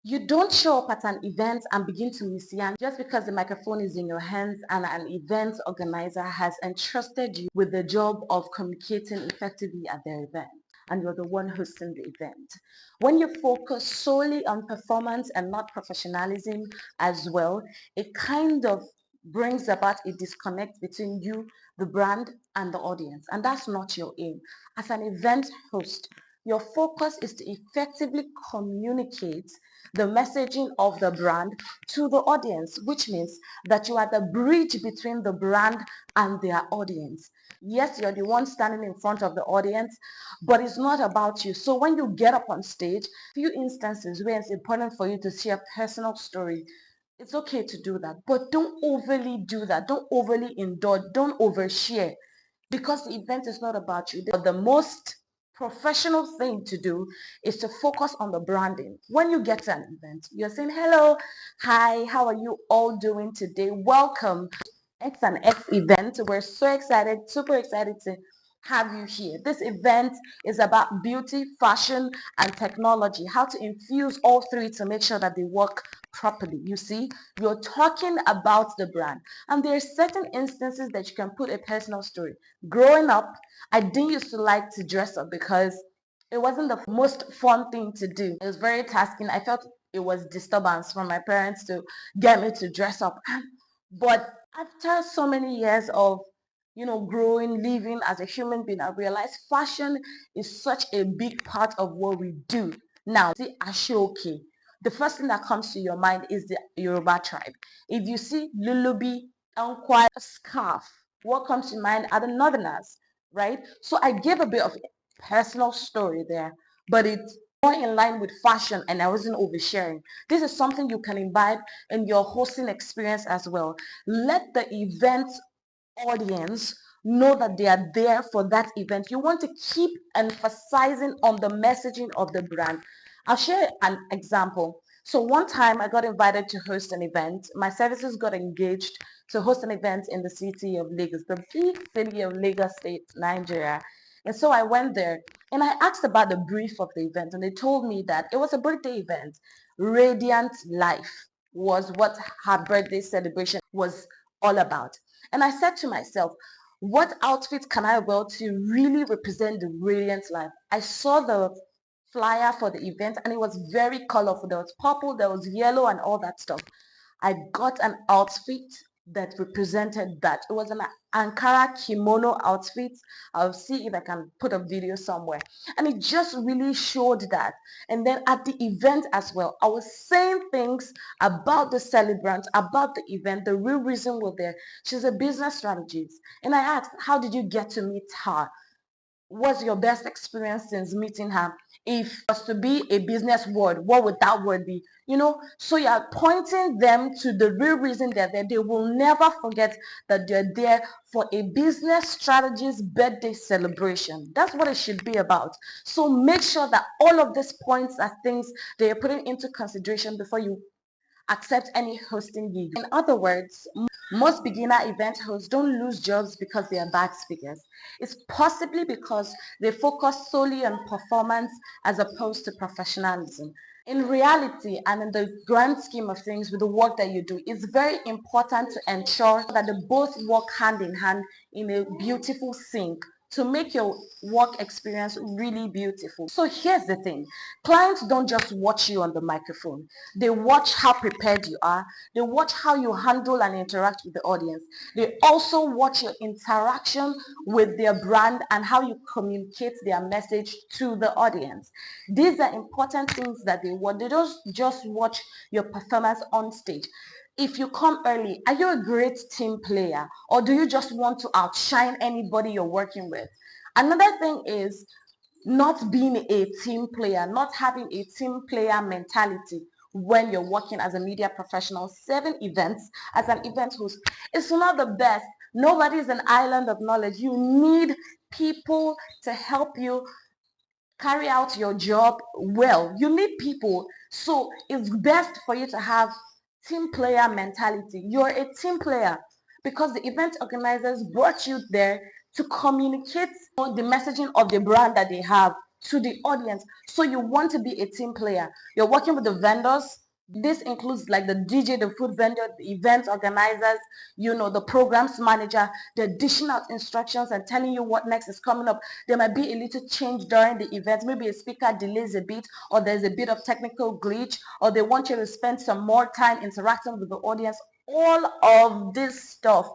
You don't show up at an event and begin to misyan just because the microphone is in your hands and an event organizer has entrusted you with the job of communicating effectively at their event and you're the one hosting the event. When you focus solely on performance and not professionalism as well, it kind of brings about a disconnect between you, the brand, and the audience. And that's not your aim. As an event host, your focus is to effectively communicate the messaging of the brand to the audience, which means that you are the bridge between the brand and their audience. Yes, you're the one standing in front of the audience, but it's not about you. So when you get up on stage, few instances where it's important for you to share a personal story, it's okay to do that, but don't overly do that. Don't overly indulge. Don't overshare because the event is not about you. The most professional thing to do is to focus on the branding. When you get to an event, you're saying, hello, hi, how are you all doing today? Welcome. X and X event. We're so excited, super excited to have you here. This event is about beauty, fashion, and technology, how to infuse all three to make sure that they work properly. You see, you're talking about the brand, and there are certain instances that you can put a personal story. Growing up, I didn't used to like to dress up because it wasn't the most fun thing to do. It was very tasking. I felt it was disturbance from my parents to get me to dress up. But after so many years of growing, living as a human being, I realized fashion is such a big part of what we do. Now, see Ashoke, the first thing that comes to your mind is the Yoruba tribe. If you see Lulubi, Ankwai, scarf, what comes to mind are the Northerners, right? So I gave a bit of personal story there, but it's more in line with fashion and I wasn't oversharing. This is something you can imbibe in your hosting experience as well. Let the event audience know that they are there for that event. You want to keep emphasizing on the messaging of the brand. I'll share an example. So one time I got invited to host an event. My services got engaged to host an event in the city of Lagos, the big city of Lagos State, Nigeria. And so I went there and I asked about the brief of the event and they told me that it was a birthday event. Radiant Life was what her birthday celebration was all about. And I said to myself, what outfit can I wear to really represent the radiant life? I saw the flyer for the event and it was very colorful. There was purple, there was yellow and all that stuff. I got an outfit that represented that. It was an Ankara kimono outfit. I'll see if I can put a video somewhere. And it just really showed that. And then at the event as well, I was saying things about the celebrant, about the event, the real reason we're there. She's a business strategist. And I asked, how did you get to meet her? What's your best experience since meeting her? If it was to be a business word, what would that word be? So you're pointing them to the real reason they're there. They will never forget that they're there for a business strategist birthday celebration. That's what it should be about. So make sure that all of these points are things that you're putting into consideration before you accept any hosting gig. In other words, most beginner event hosts don't lose jobs because they are bad speakers. It's possibly because they focus solely on performance as opposed to professionalism. In reality and in the grand scheme of things with the work that you do, it's very important to ensure that they both work hand in hand in a beautiful sync to make your work experience really beautiful. So here's the thing. Clients don't just watch you on the microphone. They watch how prepared you are. They watch how you handle and interact with the audience. They also watch your interaction with their brand and how you communicate their message to the audience. These are important things that they watch. They don't just watch your performance on stage. If you come early, are you a great team player or do you just want to outshine anybody you're working with? Another thing is not being a team player, not having a team player mentality when you're working as a media professional, 7 events as an event host. It's not the best. Nobody is an island of knowledge. You need people to help you carry out your job well. You need people. So it's best for you to have team player mentality. You're a team player because the event organizers brought you there to communicate the messaging of the brand that they have to the audience. So you want to be a team player. You're working with the vendors. This includes like the DJ, the food vendor, the event organizers, the programs manager. They're dishing out instructions and telling you what next is coming up. There might be a little change during the event. Maybe a speaker delays a bit, or there's a bit of technical glitch, or they want you to spend some more time interacting with the audience. All of this stuff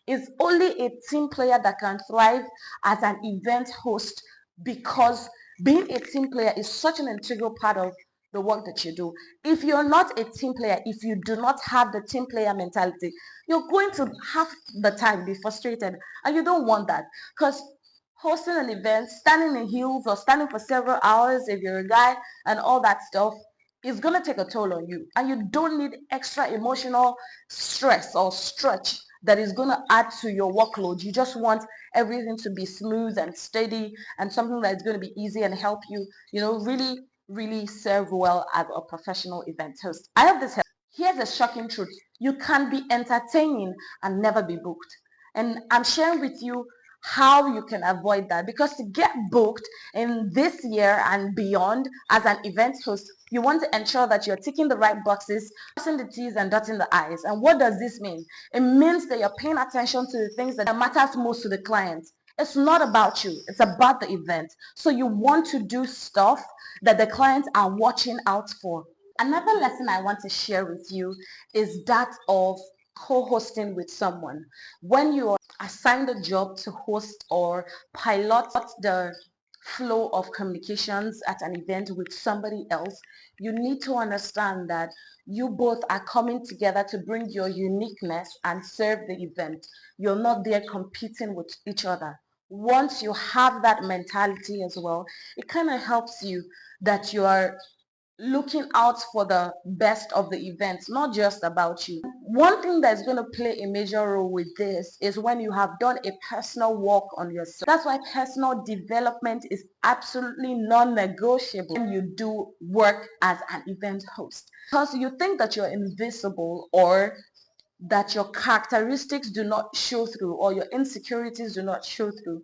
is only a team player that can thrive as an event host, because being a team player is such an integral part of the work that you do. If you're not a team player, if you do not have the team player mentality, you're going to half the time be frustrated, and you don't want that, because hosting an event, standing in heels or standing for several hours if you're a guy and all that stuff is going to take a toll on you, and you don't need extra emotional stress or stretch that is going to add to your workload. You just want everything to be smooth and steady and something that's going to be easy and help you, really serve well as a professional event host. I hope this helps. Here's a shocking truth. You can be entertaining and never be booked. And I'm sharing with you how you can avoid that, because to get booked in this year and beyond as an event host, you want to ensure that you're ticking the right boxes, crossing the T's and dotting the I's. And what does this mean? It means that you're paying attention to the things that matters most to the client. It's not about you, it's about the event. So you want to do stuff that the clients are watching out for. Another lesson I want to share with you is that of co-hosting with someone. When you are assigned a job to host or pilot the flow of communications at an event with somebody else, you need to understand that you both are coming together to bring your uniqueness and serve the event. You're not there competing with each other. Once you have that mentality as well, it kind of helps you that you are looking out for the best of the events, not just about you. One thing that's going to play a major role with this is when you have done a personal work on yourself. That's why personal development is absolutely non-negotiable when you do work as an event host. Because you think that you're invisible, or that your characteristics do not show through, or your insecurities do not show through,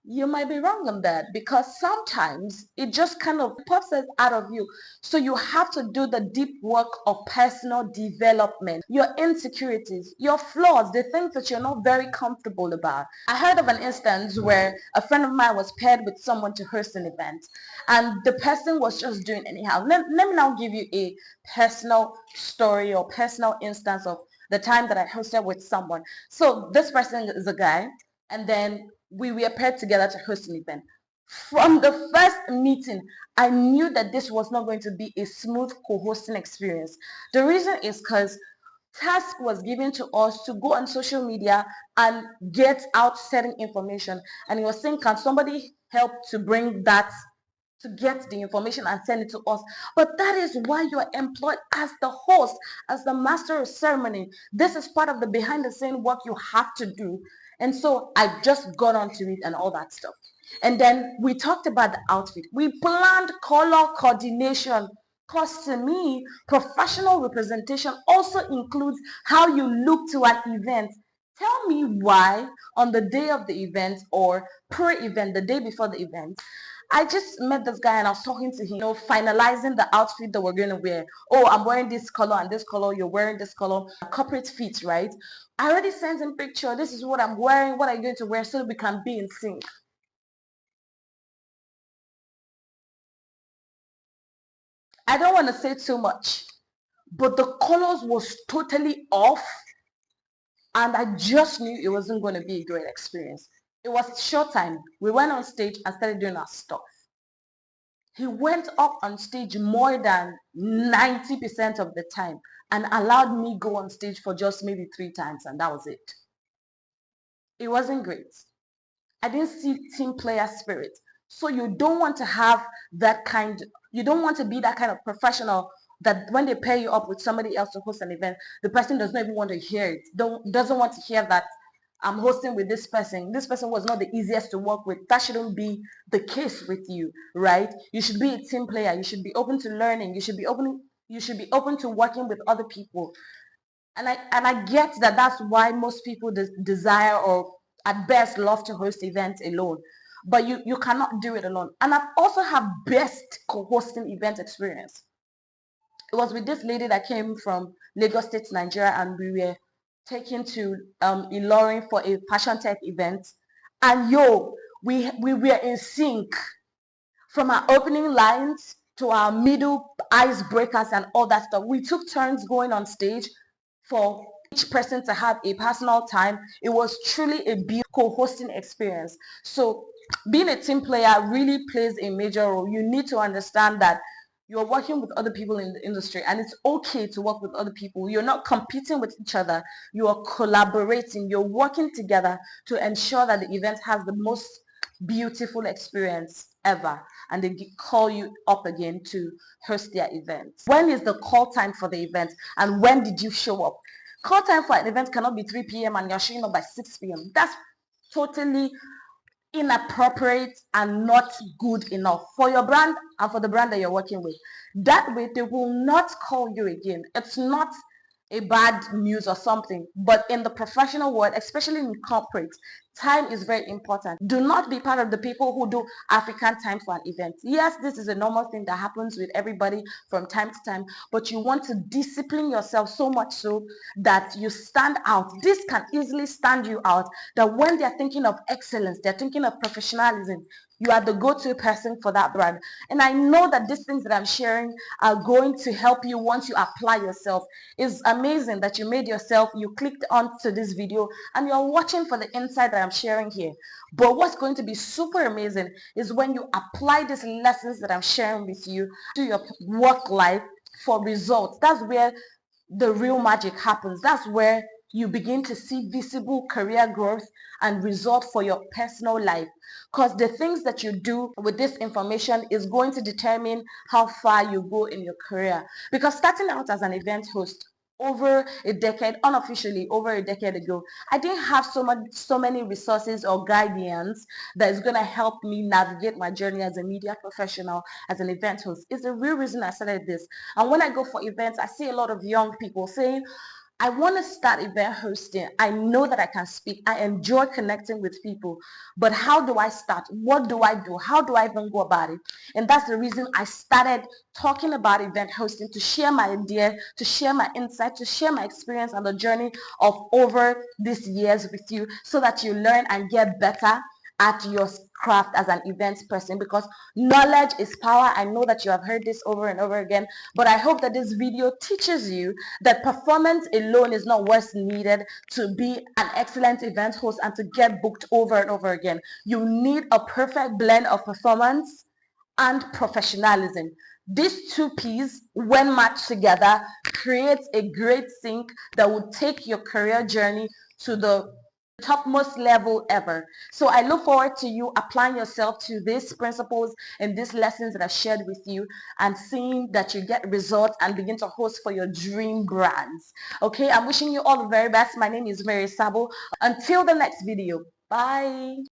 you might be wrong on that, because sometimes it just kind of pops it out of you. So you have to do the deep work of personal development, your insecurities, your flaws, the things that you're not very comfortable about. I heard of an instance where a friend of mine was paired with someone to host an event, and the person was just doing anyhow. Let me now give you a personal story or personal instance of the time that I hosted with someone. So this person is a guy, and then we were paired together to host an event. From the first meeting, I knew that this was not going to be a smooth co-hosting experience. The reason is because task was given to us to go on social media and get out certain information. And he was saying, can somebody help to bring that, to get the information and send it to us? But that is why you are employed as the host, as the master of ceremony. This is part of the behind the scene work you have to do. And so I just got onto it and all that stuff. And then we talked about the outfit. We planned color coordination, because to me, professional representation also includes how you look to an event. Tell me why on the day of the event or pre-event, the day before the event, I just met this guy and I was talking to him, finalizing the outfit that we're going to wear. Oh, I'm wearing this color and this color, you're wearing this color, corporate fit, right? I already sent him picture. This is what I'm wearing, what are you going to wear, so we can be in sync. I don't want to say too much, but the colors was totally off, and I just knew it wasn't going to be a great experience. It was short time. We went on stage and started doing our stuff. He went up on stage more than 90% of the time and allowed me go on stage for just maybe 3 times, and that was it. It wasn't great. I didn't see team player spirit. So you don't want to have that kind, you don't want to be that kind of professional that when they pair you up with somebody else to host an event, the person does not even want to hear it. Doesn't want to hear that I'm hosting with this person. This person was not the easiest to work with. That shouldn't be the case with you, right? You should be a team player. You should be open to learning. You should be open to working with other people. And I get that that's why most people desire, or at best love to host events alone. but you cannot do it alone. And I've also had best co-hosting event experience. It was with this lady that came from Lagos State, Nigeria, and we were taken to Ilorin for a Passion Tech event. And yo, we were in sync from our opening lines to our middle icebreakers and all that stuff. We took turns going on stage for each person to have a personal time. It was truly a beautiful co-hosting experience. So being a team player really plays a major role. You need to understand that you're working with other people in the industry, and it's okay to work with other people. You're not competing with each other. You are collaborating. You're working together to ensure that the event has the most beautiful experience ever, and they call you up again to host their event. When is the call time for the event, and when did you show up? Call time for an event cannot be 3 p.m. and you're showing up by 6 p.m. That's totally inappropriate and not good enough for your brand and for the brand that you're working with. That way they will not call you again. It's not a bad news or something, but in the professional world, especially in corporate, time is very important. Do not be part of the people who do African time for an event. Yes, this is a normal thing that happens with everybody from time to time, but you want to discipline yourself so much so that you stand out. This can easily stand you out, that when they're thinking of excellence, they're thinking of professionalism, you are the go-to person for that brand. And I know that these things that I'm sharing are going to help you once you apply yourself. It's amazing that you made yourself, you clicked onto this video and you're watching for the insight that I'm sharing here. But what's going to be super amazing is when you apply these lessons that I'm sharing with you to your work life for results. That's where the real magic happens. That's where you begin to see visible career growth and result for your personal life, because the things that you do with this information is going to determine how far you go in your career. Because starting out as an event host over a decade, unofficially over a decade ago, I didn't have so many resources or guidance that is going to help me navigate my journey as a media professional, as an event host. It's the real reason I started this. And when I go for events, I see a lot of young people saying, I want to start event hosting. I know that I can speak. I enjoy connecting with people. But how do I start? What do I do? How do I even go about it? And that's the reason I started talking about event hosting, to share my idea, to share my insight, to share my experience and the journey of over these years with you, so that you learn and get better at your craft as an events person, because knowledge is power. I know that you have heard this over and over again, but I hope that this video teaches you that performance alone is not what's needed to be an excellent event host and to get booked over and over again. You need a perfect blend of performance and professionalism. These two P's, when matched together, creates a great sync that will take your career journey to the topmost level ever. So I look forward to you applying yourself to these principles and these lessons that I've shared with you, and seeing that you get results and begin to host for your dream brands. Okay, I'm wishing you all the very best. My name is Mary Sabo. Until the next video, bye.